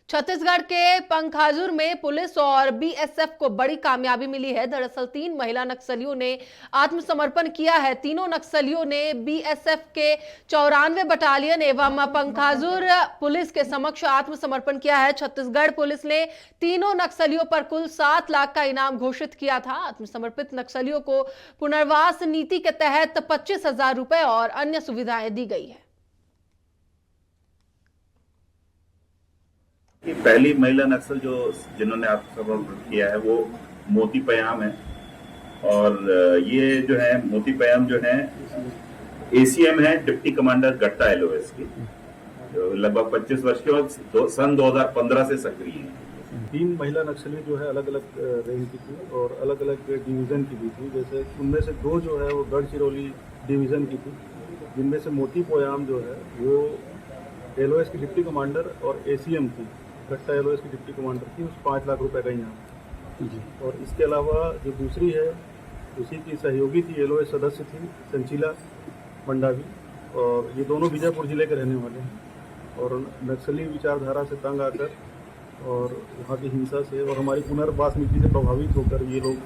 छत्तीसगढ़ के पंखाजुर में पुलिस और बीएसएफ को बड़ी कामयाबी मिली है। दरअसल 3 महिला नक्सलियों ने आत्मसमर्पण किया है। तीनों नक्सलियों ने बीएसएफ के 94 बटालियन एवं पंखाजुर पुलिस के समक्ष आत्मसमर्पण किया है। छत्तीसगढ़ पुलिस ने तीनों नक्सलियों पर कुल 7 लाख का इनाम घोषित किया था। आत्मसमर्पित नक्सलियों को पुनर्वास नीति के तहत 25,000 रुपए और अन्य सुविधाएं दी गई है। पहली महिला नक्सल जिन्होंने आत्मसमर्पण किया है वो मोती पयाम है। और ये जो है मोती पयाम जो है एसीएम है, डिप्टी कमांडर गट्टा एलओएस की, जो लगभग 25 वर्ष के और सन 2015 से सक्रिय है। 3 महिला नक्सली जो है अलग अलग रेंज की थी और अलग अलग डिवीजन की भी थी। जैसे उनमें से 2 जो है वो गढ़चिरौली डिवीजन की थी, जिनमें से मोती पयाम जो है वो एलओएस की डिप्टी कमांडर और एसीएम थी, गट्टा एलओएस की डिप्टी कमांडर थी। उस 5 लाख रुपए का इनाम। और इसके अलावा जो दूसरी है उसी की सहयोगी थी, एलओएस सदस्य थी संचिला मंडावी, और ये दोनों बीजापुर जिले के रहने वाले हैं। और नक्सली विचारधारा से तंग आकर और वहाँ की हिंसा से और हमारी पुनर्वास नीति से प्रभावित होकर ये लोग